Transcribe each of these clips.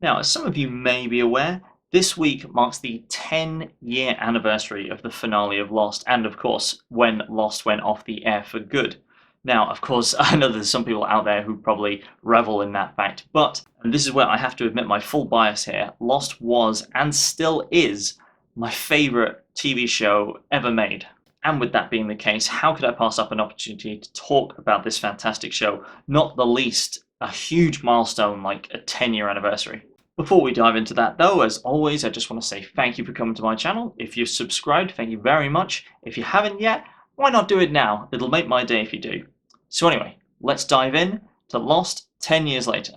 Now, as some of you may be aware, this week marks the 10-year anniversary of the finale of Lost, and of course, when Lost went off the air for good. Now, of course, I know there's some people out there who probably revel in that fact, but, and this is where I have to admit my full bias here, Lost was, and still is, my favourite TV show ever made. And with that being the case, how could I pass up an opportunity to talk about this fantastic show, not the least a huge milestone like a 10-year anniversary? Before we dive into that though, as always, I just want to say thank you for coming to my channel. If you've subscribed, thank you very much. If you haven't yet, why not do it now? It'll make my day if you do. So anyway, let's dive in to Lost 10 years later.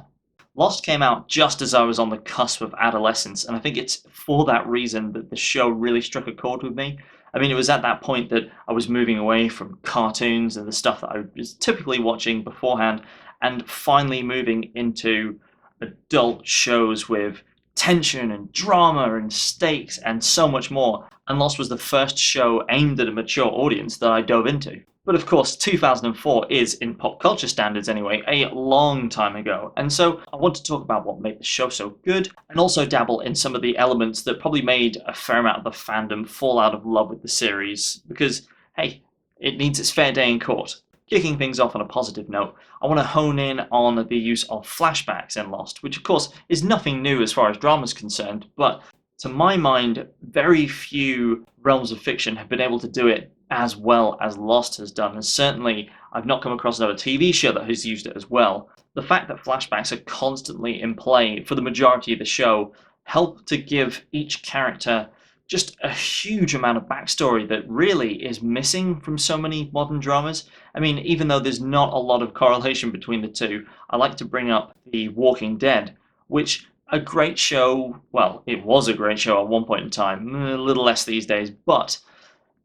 Lost came out just as I was on the cusp of adolescence, and I think it's for that reason that the show really struck a chord with me. I mean, it was at that point that I was moving away from cartoons and the stuff that I was typically watching beforehand, and finally moving into adult shows with tension and drama and stakes and so much more. And Lost was the first show aimed at a mature audience that I dove into. But of course, 2004 is, in pop culture standards anyway, a long time ago. And so I want to talk about what made the show so good, and also dabble in some of the elements that probably made a fair amount of the fandom fall out of love with the series. Because, hey, it needs its fair day in court. Kicking things off on a positive note, I want to hone in on the use of flashbacks in Lost, which of course is nothing new as far as drama is concerned, but to my mind, very few realms of fiction have been able to do it as well as Lost has done, and certainly I've not come across another TV show that has used it as well. The fact that flashbacks are constantly in play for the majority of the show help to give each character just a huge amount of backstory that really is missing from so many modern dramas. I mean, even though there's not a lot of correlation between the two, I like to bring up The Walking Dead, which a great show, well, it was a great show at one point in time, a little less these days, but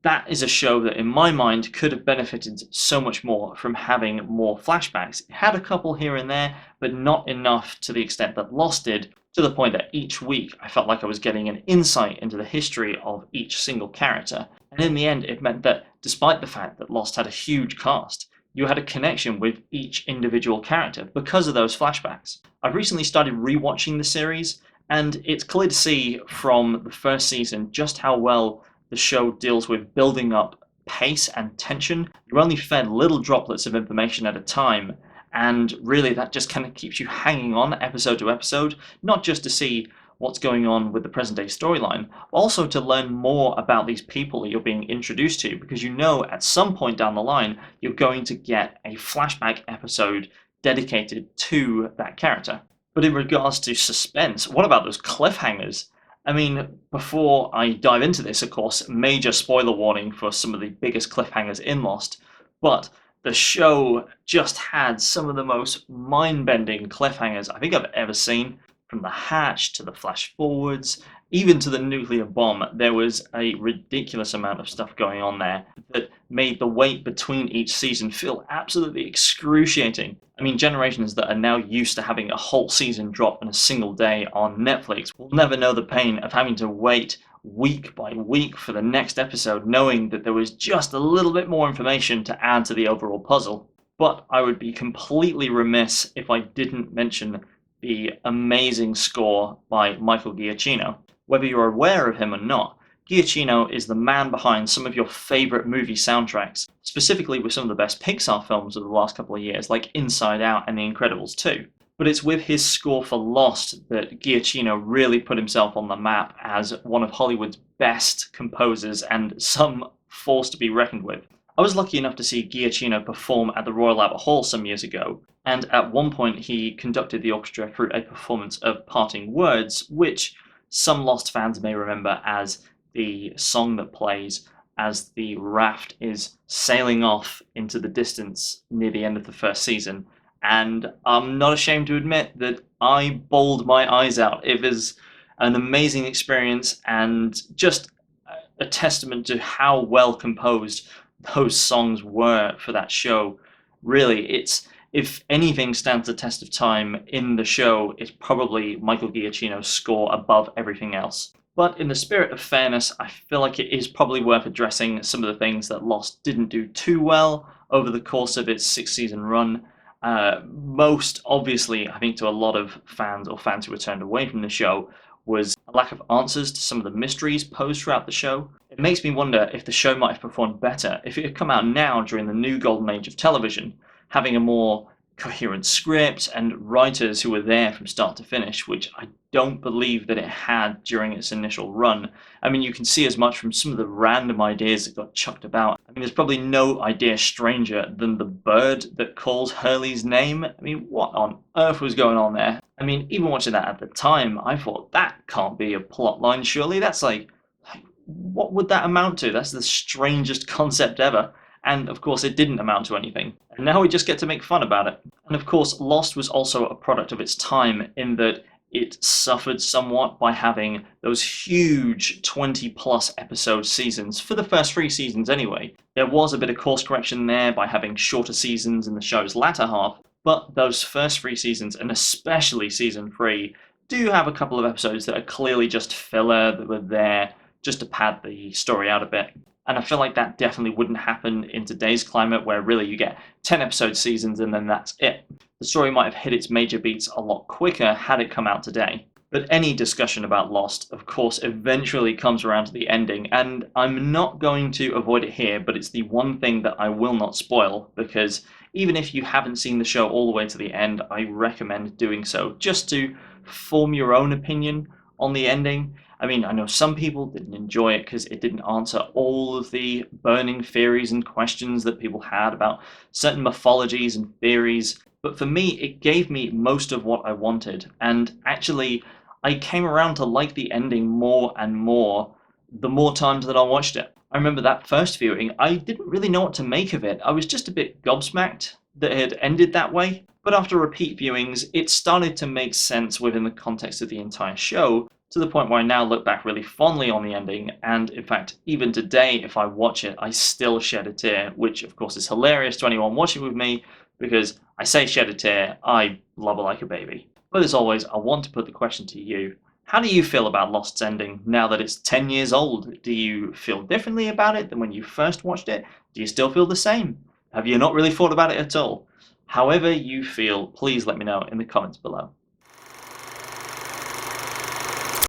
that is a show that in my mind could have benefited so much more from having more flashbacks. It had a couple here and there, but not enough to the extent that Lost did, to the point that each week I felt like I was getting an insight into the history of each single character. And in the end, it meant that despite the fact that Lost had a huge cast, you had a connection with each individual character because of those flashbacks. I've recently started rewatching the series, and it's clear to see from the first season just how well the show deals with building up pace and tension. You're only fed little droplets of information at a time, and really that just kind of keeps you hanging on episode to episode, not just to see what's going on with the present day storyline, but also to learn more about these people that you're being introduced to, because you know at some point down the line you're going to get a flashback episode dedicated to that character. But in regards to suspense, what about those cliffhangers? I mean, before I dive into this, of course, major spoiler warning for some of the biggest cliffhangers in Lost, but the show just had some of the most mind-bending cliffhangers I think I've ever seen. From the hatch to the flash forwards, even to the nuclear bomb, there was a ridiculous amount of stuff going on there that made the wait between each season feel absolutely excruciating. I mean, generations that are now used to having a whole season drop in a single day on Netflix will never know the pain of having to wait week by week for the next episode, knowing that there was just a little bit more information to add to the overall puzzle. But I would be completely remiss if I didn't mention the amazing score by Michael Giacchino. Whether you're aware of him or not, Giacchino is the man behind some of your favorite movie soundtracks, specifically with some of the best Pixar films of the last couple of years, like Inside Out and The Incredibles 2. But it's with his score for Lost that Giacchino really put himself on the map as one of Hollywood's best composers and some force to be reckoned with. I was lucky enough to see Giacchino perform at the Royal Albert Hall some years ago, and at one point he conducted the orchestra through a performance of Parting Words, which some Lost fans may remember as the song that plays as the raft is sailing off into the distance near the end of the first season. And I'm not ashamed to admit that I bawled my eyes out. It was an amazing experience and just a testament to how well composed those songs were for that show. Really, it's, if anything stands the test of time in the show, it's probably Michael Giacchino's score above everything else. But in the spirit of fairness, I feel like it is probably worth addressing some of the things that Lost didn't do too well over the course of its 6-season run. Most obviously, I think to a lot of fans or fans who were turned away from the show, was a lack of answers to some of the mysteries posed throughout the show. It makes me wonder if the show might have performed better if it had come out now during the new golden age of television, having a more coherent script and writers who were there from start to finish, which I don't believe that it had during its initial run. I mean, you can see as much from some of the random ideas that got chucked about. I mean, there's probably no idea stranger than the bird that calls Hurley's name. I mean, what on earth was going on there? I mean, even watching that at the time, I thought that can't be a plot line, surely. That's like, what would that amount to? That's the strangest concept ever. And of course, it didn't amount to anything. And now we just get to make fun about it. And of course, Lost was also a product of its time in that it suffered somewhat by having those huge 20 plus episode seasons for the first three seasons anyway. There was a bit of course correction there by having shorter seasons in the show's latter half, but those first three seasons, and especially season 3, do have a couple of episodes that are clearly just filler that were there just to pad the story out a bit. And I feel like that definitely wouldn't happen in today's climate where really you get 10 episode seasons and then that's it. The story might have hit its major beats a lot quicker had it come out today. But any discussion about Lost, of course, eventually comes around to the ending, and I'm not going to avoid it here, but it's the one thing that I will not spoil, because even if you haven't seen the show all the way to the end, I recommend doing so, just to form your own opinion on the ending. I mean, I know some people didn't enjoy it because it didn't answer all of the burning theories and questions that people had about certain mythologies and theories, but for me, it gave me most of what I wanted, and actually, I came around to like the ending more and more the more times that I watched it. I remember that first viewing, I didn't really know what to make of it. I was just a bit gobsmacked that it had ended that way. But after repeat viewings, it started to make sense within the context of the entire show, to the point where I now look back really fondly on the ending, and in fact, even today, if I watch it, I still shed a tear, which of course is hilarious to anyone watching with me, because I say shed a tear, I blubber like a baby. But as always, I want to put the question to you. How do you feel about Lost's ending now that it's 10 years old? Do you feel differently about it than when you first watched it? Do you still feel the same? Have you not really thought about it at all? However you feel, please let me know in the comments below.